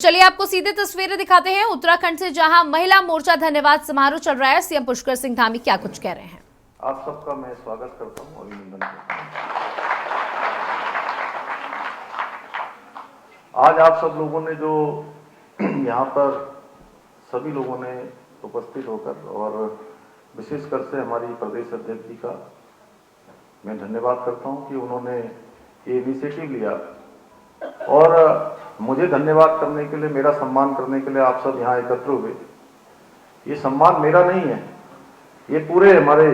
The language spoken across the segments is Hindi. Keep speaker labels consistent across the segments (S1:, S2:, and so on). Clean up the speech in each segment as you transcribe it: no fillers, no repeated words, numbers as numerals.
S1: चलिए आपको सीधे तस्वीरें दिखाते हैं उत्तराखंड से, जहां महिला मोर्चा धन्यवाद समारोह चल रहा है। सीएम पुष्कर सिंह धामी क्या कुछ कह रहे हैं।
S2: आप सबका मैं स्वागत करता हूं और अभिनंदन करता हूं। आज आप सब लोगों ने जो यहाँ पर सभी लोगों ने उपस्थित होकर और विशेषकर से हमारी प्रदेश अध्यक्ष जी का मैं धन्यवाद करता हूं कि उन्होंने ये इनिशिएटिव लिया और मुझे धन्यवाद करने के लिए, मेरा सम्मान करने के लिए आप सब यहाँ एकत्र हुए। ये सम्मान मेरा नहीं है, ये पूरे हमारे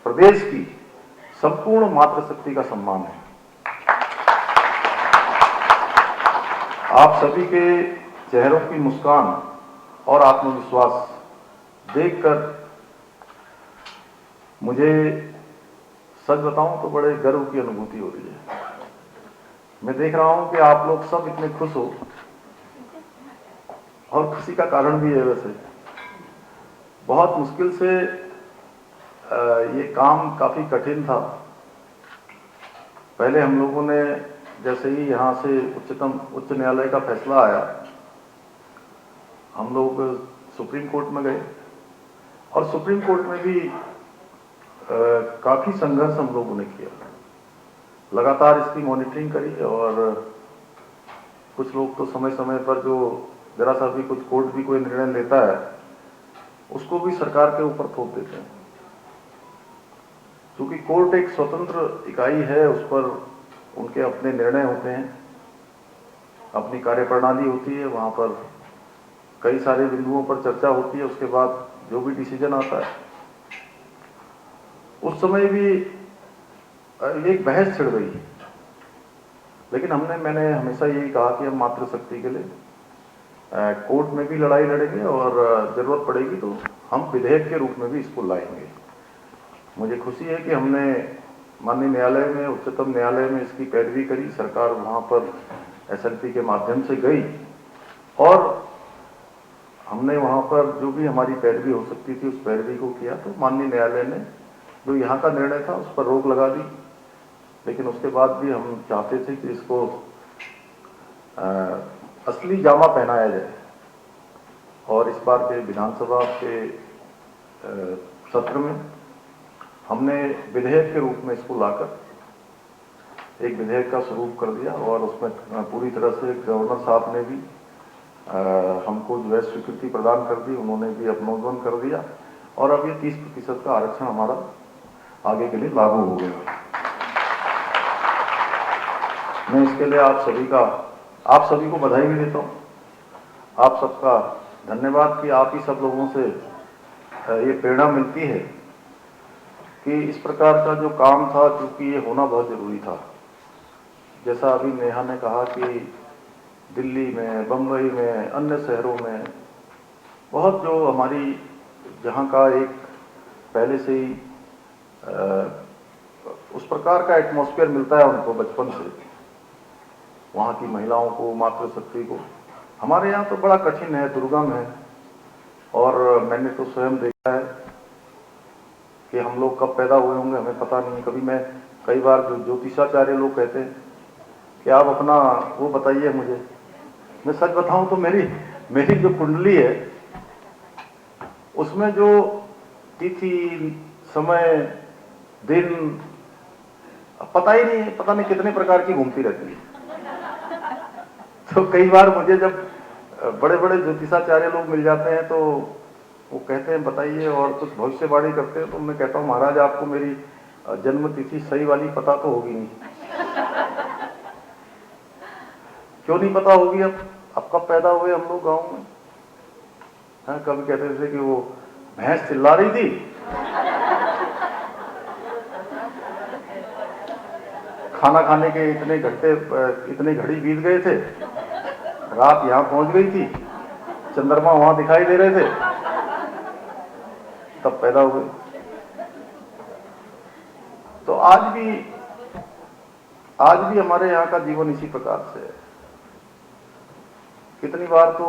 S2: प्रदेश की संपूर्ण मातृशक्ति का सम्मान है। आप सभी के चेहरों की मुस्कान और आत्मविश्वास देखकर मुझे सच बताऊं तो बड़े गर्व की अनुभूति हो रही है। मैं देख रहा हूं कि आप लोग सब इतने खुश हो और खुशी का कारण भी है। वैसे बहुत मुश्किल से ये काम काफी कठिन था। पहले हम लोगों ने जैसे ही यहाँ से उच्च न्यायालय का फैसला आया, हम लोग सुप्रीम कोर्ट में गए और सुप्रीम कोर्ट में भी काफी संघर्ष हम लोगों ने किया, लगातार इसकी मॉनिटरिंग करी और कुछ लोग तो समय समय पर जो जरा सा भी कुछ कोर्ट भी कोई निर्णय लेता है उसको भी सरकार के ऊपर थोप देते हैं। क्योंकि कोर्ट एक स्वतंत्र इकाई है, उस पर उनके अपने निर्णय होते हैं, अपनी कार्यप्रणाली होती है, वहां पर कई सारे बिंदुओं पर चर्चा होती है, उसके बाद जो भी डिसीजन आता है। उस समय भी एक बहस छिड़ गई, लेकिन मैंने हमेशा यही कहा कि हम मातृशक्ति के लिए कोर्ट में भी लड़ाई लड़ेंगे और जरूरत पड़ेगी तो हम विधेयक के रूप में भी इसको लाएंगे। मुझे खुशी है कि हमने माननीय न्यायालय में, उच्चतम न्यायालय में इसकी पैरवी करी। सरकार वहां पर एसएलपी के माध्यम से गई और हमने वहां पर जो भी हमारी पैरवी हो सकती थी उस पैरवी को किया। तो माननीय न्यायालय ने जो यहाँ का निर्णय था उस पर रोक लगा दी, लेकिन उसके बाद भी हम चाहते थे कि इसको असली जामा पहनाया जाए और इस बार के विधानसभा के सत्र में हमने विधेयक के रूप में इसको लाकर एक विधेयक का स्वरूप कर दिया और उसमें पूरी तरह से गवर्नर साहब ने भी हमको जो है स्वीकृति प्रदान कर दी, उन्होंने भी अनुमोदन कर दिया और अब ये 30% का आरक्षण हमारा आगे के लिए लागू हो गया। मैं इसके लिए आप सभी को बधाई भी देता हूँ। आप सबका धन्यवाद कि आप ही सब लोगों से ये प्रेरणा मिलती है कि इस प्रकार का जो काम था, क्योंकि ये होना बहुत जरूरी था। जैसा अभी नेहा ने कहा कि दिल्ली में, बम्बई में, अन्य शहरों में बहुत जो हमारी जहाँ का एक पहले से ही उस प्रकार का एटमॉस्फेयर मिलता है उनको बचपन से, वहाँ की महिलाओं को, मातृशक्ति को। हमारे यहाँ तो बड़ा कठिन है, दुर्गम है और मैंने तो स्वयं देखा है कि हम लोग कब पैदा हुए होंगे हमें पता नहीं। कई बार जो ज्योतिषाचार्य लोग कहते हैं कि आप अपना वो बताइए मुझे, मैं सच बताऊं तो मेरी जो कुंडली है उसमें जो तिथि, समय, दिन पता नहीं कितने प्रकार की घूमती रहती है। तो कई बार मुझे जब बड़े बड़े ज्योतिषाचार्य लोग मिल जाते हैं तो वो कहते हैं बताइए और कुछ भविष्यवाणी करते हैं, तो मैं कहता हूँ महाराज आपको मेरी जन्म तिथि सही वाली पता तो होगी नहीं। क्यों नहीं पता होगी? अब कब पैदा हुए हम लोग गाँव में? हाँ, कभी कहते थे कि वो भैंस चिल्ला रही थी, खाना खाने के इतने घड़ी बीत गए थे, रात यहाँ पहुंच गई थी, चंद्रमा वहां दिखाई दे रहे थे, तब पैदा हुए। तो आज भी हमारे यहाँ का जीवन इसी प्रकार से है। कितनी बार तो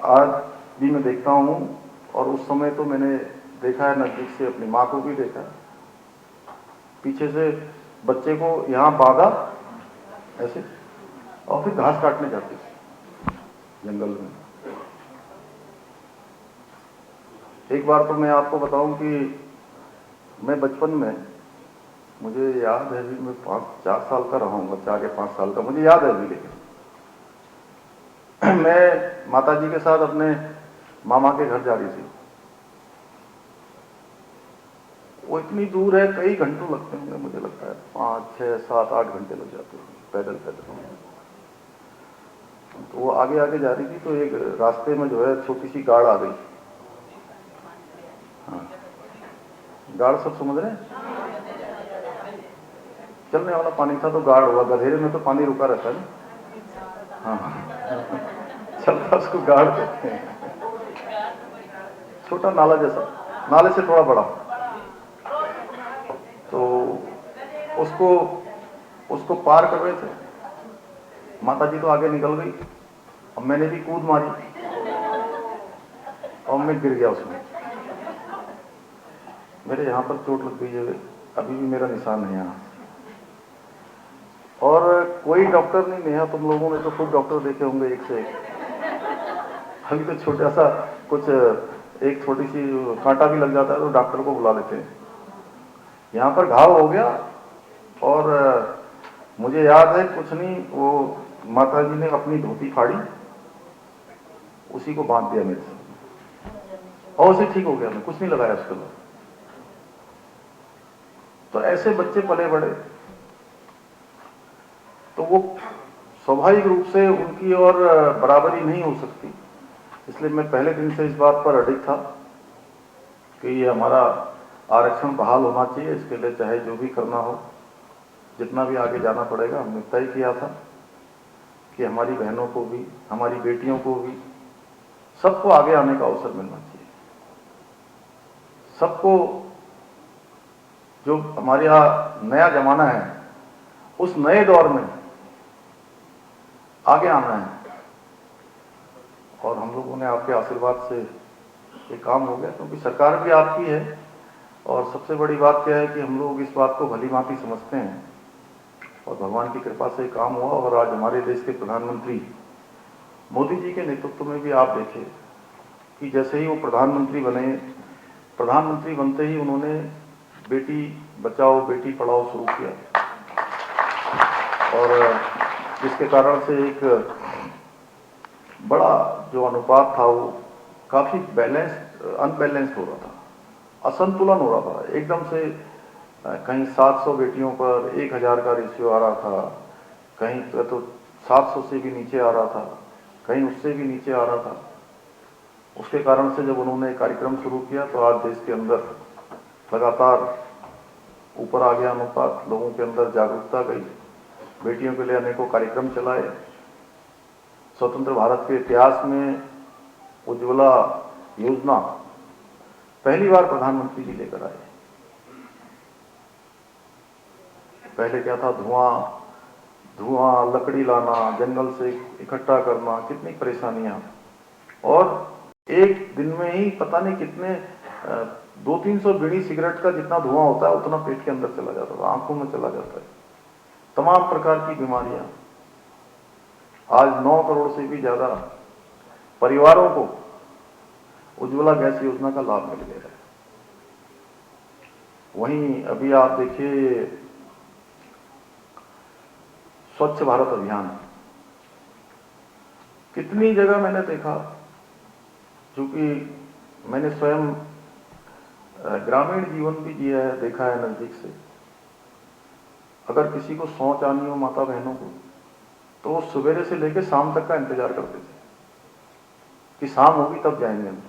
S2: आज भी मैं देखता हूं और उस समय तो मैंने देखा है नजदीक से, अपनी माँ को भी देखा है, पीछे से बच्चे को यहाँ बांधा ऐसे और फिर घास काटने जाती थी जंगल में। एक बार तो मैं आपको बताऊं कि मैं बचपन में, मुझे याद है भी, मैं 4 साल का रहा हूँगा, 4 या 5 साल का, मुझे याद है भी। लेकिन मैं माता जी के साथ अपने मामा के घर जा रही थी। वो इतनी दूर है, कई घंटों लगते होंगे, मुझे लगता है 5, 6, 7, 8 घंटे लग जाते होंगे पैदल पैदल। तो वो आगे आगे जा रही थी, तो एक रास्ते में जो है छोटी सी गाड़ आ गई। हाँ, गाड़ सब समझ रहे हैं? चलने वाला पानी था तो गाड़ हुआ, गधेरे में तो पानी रुका रहता है ना। हाँ, चलता उसको गाड़ कहते हैं। छोटा नाला जैसा, नाले से थोड़ा बड़ा। तो उसको पार कर रहे थे। माता जी तो आगे निकल गई, अब मैंने भी कूद मारी और मैं गिर गया उसमें। मेरे यहाँ पर चोट लग गई है, अभी भी मेरा निशान है यहाँ। और कोई डॉक्टर नहीं, नेहा तुम लोगों ने तो खुद डॉक्टर देखे होंगे एक से एक। अभी तो छोटा सा कुछ, एक छोटी सी कांटा भी लग जाता है तो डॉक्टर को बुला लेते हैं। यहाँ पर घाव हो गया और मुझे याद है कुछ नहीं, वो माता जी ने अपनी धोती फाड़ी, उसी को बांध दिया मेरे से और उसे ठीक हो गया। मैं कुछ नहीं लगाया उसके बाद। तो ऐसे बच्चे पले बड़े, तो वो स्वाभाविक रूप से उनकी और बराबरी नहीं हो सकती। इसलिए मैं पहले दिन से इस बात पर अडिग था कि ये हमारा आरक्षण बहाल होना चाहिए। इसके लिए चाहे जो भी करना हो, जितना भी आगे जाना पड़ेगा। हमने तय किया था कि हमारी बहनों को भी, हमारी बेटियों को भी, सबको आगे आने का अवसर मिलना चाहिए। सबको, जो हमारे यहाँ नया जमाना है, उस नए दौर में आगे आना है। और हम लोगों ने आपके आशीर्वाद से ये काम हो गया, क्योंकि सरकार भी आपकी है। और सबसे बड़ी बात क्या है कि हम लोग इस बात को भली भांति समझते हैं और भगवान की कृपा से काम हुआ। और आज हमारे देश के प्रधानमंत्री मोदी जी के नेतृत्व में भी आप देखें कि जैसे ही वो प्रधानमंत्री बने, प्रधानमंत्री बनते ही उन्होंने बेटी बचाओ बेटी पढ़ाओ शुरू किया, और जिसके कारण से एक बड़ा जो अनुपात था वो काफी अनबैलेंस्ड हो रहा था, असंतुलन हो रहा था एकदम से। कहीं 700 बेटियों पर 1000 का रेशियो आ रहा था, कहीं तो 700 से भी नीचे आ रहा था, कहीं उससे भी नीचे आ रहा था। उसके कारण से जब उन्होंने कार्यक्रम शुरू किया तो आज देश के अंदर लगातार ऊपर आ गया अनुपात, लोगों के अंदर जागरूकता गई, बेटियों के लिए अनेकों कार्यक्रम चलाए। स्वतंत्र भारत के इतिहास में उज्ज्वला योजना पहली बार प्रधानमंत्री जी लेकर आए। पहले क्या था, धुआं, लकड़ी लाना, जंगल से इकट्ठा करना, कितनी परेशानियां। और एक दिन में ही पता नहीं कितने 200-300 बीड़ी सिगरेट का जितना धुआं होता है उतना पेट के अंदर चला जाता था, आंखों में चला जाता है। तमाम प्रकार की बीमारियां। आज 9 करोड़ से भी ज्यादा परिवारों को उज्ज्वला गैस योजना का लाभ मिल गया है। वहीं अभी आप देखिए स्वच्छ भारत अभियान, कितनी जगह मैंने देखा, क्योंकि मैंने स्वयं ग्रामीण जीवन भी जिया है, देखा है नजदीक से। अगर किसी को शौच आनी हो माता बहनों को, तो वो सवेरे से लेकर शाम तक का इंतजार करते थे कि शाम होगी तब जाएंगे हम।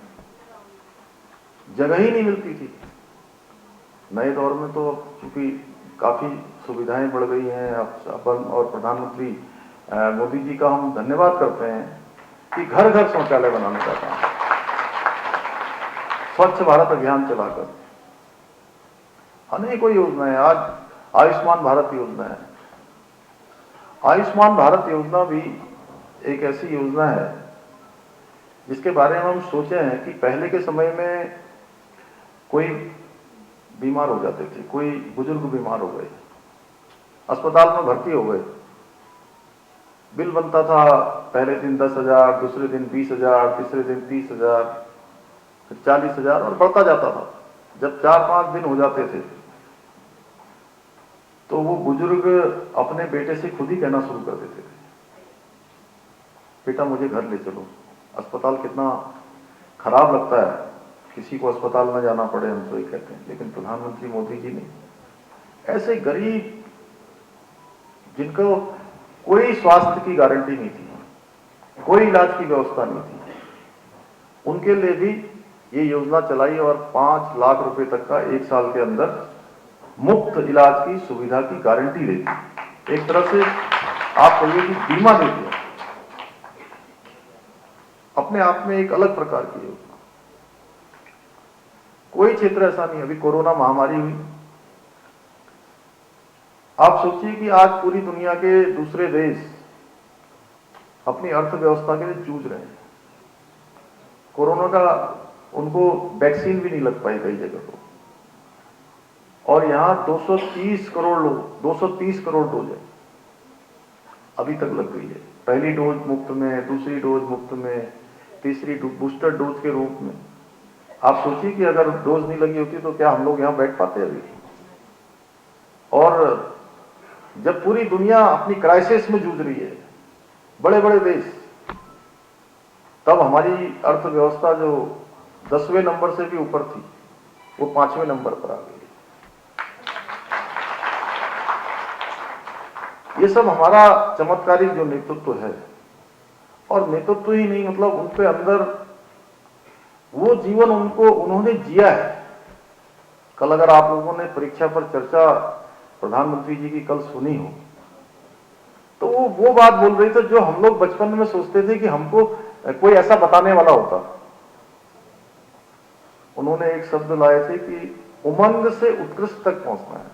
S2: जगह ही नहीं मिलती थी। नए दौर में तो चूंकि काफी सुविधाएं बढ़ गई हैं, अपन और प्रधानमंत्री मोदी जी का हम धन्यवाद करते हैं कि घर घर शौचालय बनाने का काम, स्वच्छ भारत अभियान चलाकर अनेकों योजनाएं। आज आयुष्मान भारत योजना है। आयुष्मान भारत योजना भी एक ऐसी योजना है जिसके बारे में हम सोचे हैं कि पहले के समय में कोई बीमार हो जाते थे, कोई बुजुर्ग बीमार हो गए, अस्पताल में भर्ती हो गए, बिल बनता था, पहले दिन 10,000, दूसरे दिन 20,000, तीसरे दिन 30,000, फिर 40,000 और बढ़ता जाता था। जब 4-5 दिन हो जाते थे तो वो बुजुर्ग अपने बेटे से खुद ही कहना शुरू कर देते थे, बेटा मुझे घर ले चलो। अस्पताल कितना खराब लगता है, किसी को अस्पताल न जाना पड़े, हम तो ये कहते हैं। लेकिन प्रधानमंत्री मोदी जी ने ऐसे गरीब जिनको कोई स्वास्थ्य की गारंटी नहीं थी, कोई इलाज की व्यवस्था नहीं थी, उनके लिए भी ये योजना चलाई और 5 लाख रुपए तक का 1 साल के अंदर मुफ्त इलाज की सुविधा की गारंटी दे दी। एक तरह से आप कहिए कि बीमा दे दिया, अपने आप में एक अलग प्रकार की योजना। कोई क्षेत्र ऐसा नहीं। अभी कोरोना महामारी हुई, आप सोचिए कि आज पूरी दुनिया के दूसरे देश अपनी अर्थव्यवस्था के लिए जूझ रहे हैं। कोरोना का उनको वैक्सीन भी नहीं लग पाई कई जगह को, और यहां 230 करोड़ लोग, 230 करोड़ डोज है अभी तक लग गई है। पहली डोज मुफ्त में, दूसरी डोज मुफ्त में, तीसरी बूस्टर डोज के रूप में। आप सोचिए कि अगर डोज नहीं लगी होती तो क्या हम लोग यहां बैठ पाते अभी? और जब पूरी दुनिया अपनी क्राइसिस में जूझ रही है, बड़े बड़े देश, तब हमारी अर्थव्यवस्था जो 10वें नंबर से भी ऊपर थी वो 5वें नंबर पर आ गई। ये सब हमारा चमत्कारिक जो नेतृत्व है, और नेतृत्व ही नहीं, मतलब उनके अंदर वो जीवन उन्होंने जिया है। कल अगर आप लोगों ने परीक्षा पर चर्चा प्रधानमंत्री जी की कल सुनी हो तो वो बात बोल रही थी जो हम लोग बचपन में सोचते थे कि हमको कोई ऐसा बताने वाला होता। उन्होंने एक शब्द लाए थे कि उमंग से उत्कृष्ट तक पहुंचना है।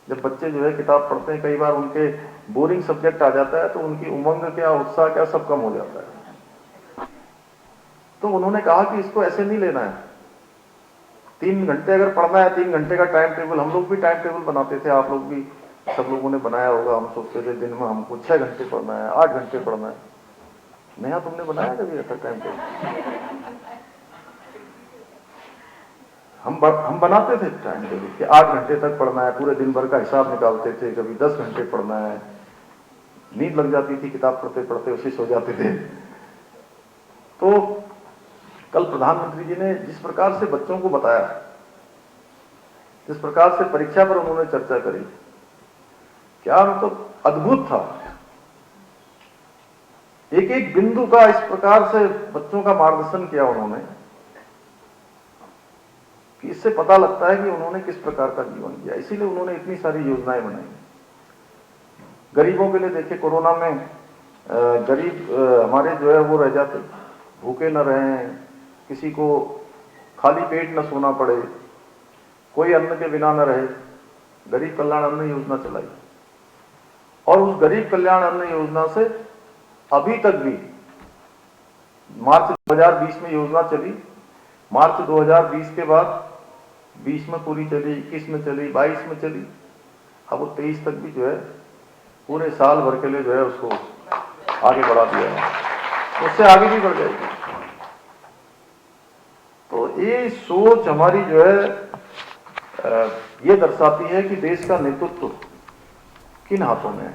S2: जब बच्चे जो है किताब पढ़ते हैं, कई बार उनके बोरिंग सब्जेक्ट आ जाता है तो उनकी उमंग क्या, उत्साह क्या, सब कम हो जाता है। तो उन्होंने कहा कि इसको ऐसे नहीं लेना है। 3 घंटे अगर पढ़ना है, 3 घंटे का टाइम टेबल, हम लोग भी टाइम टेबल बनाते थे, आप लोग भी, सब लोगों ने बनाया होगा। हम सोचते थे दिन में हमको 6 घंटे पढ़ना है, 8 घंटे पढ़ना है। नया तुमने बनाया कभी ऐसा टाइम टेबल? हम बनाते थे टाइम टेबल कि 8 घंटे तक पढ़ना है, पूरे दिन भर का हिसाब निकालते थे। कभी 10 घंटे पढ़ना है, नींद लग जाती थी किताब पढ़ते पढ़ते, उसी सो जाते थे। तो कल प्रधानमंत्री जी ने जिस प्रकार से बच्चों को बताया, जिस प्रकार से परीक्षा पर उन्होंने चर्चा करी, क्या मतलब अद्भुत था। एक एक बिंदु का इस प्रकार से बच्चों का मार्गदर्शन किया उन्होंने कि इससे पता लगता है कि उन्होंने किस प्रकार का जीवन किया। इसीलिए उन्होंने इतनी सारी योजनाएं बनाई। गरीबों के लिए देखिए, कोरोना में गरीब हमारे जो है वो रह जाते, भूखे न रहें, किसी को खाली पेट न सोना पड़े, कोई अन्न के बिना न रहे। गरीब कल्याण अन्न योजना चलाई, और उस गरीब कल्याण अन्न योजना से अभी तक भी, मार्च 2020 में योजना चली, मार्च 2020 के बाद 20 में पूरी चली, 21 में चली, 22 में चली, अब वो 23 तक भी जो है पूरे साल भर के लिए जो है उसको आगे बढ़ा दिया है, उससे आगे भी बढ़ जाएगी। तो ये सोच हमारी जो है ये दर्शाती है कि देश का नेतृत्व किन हाथों में है।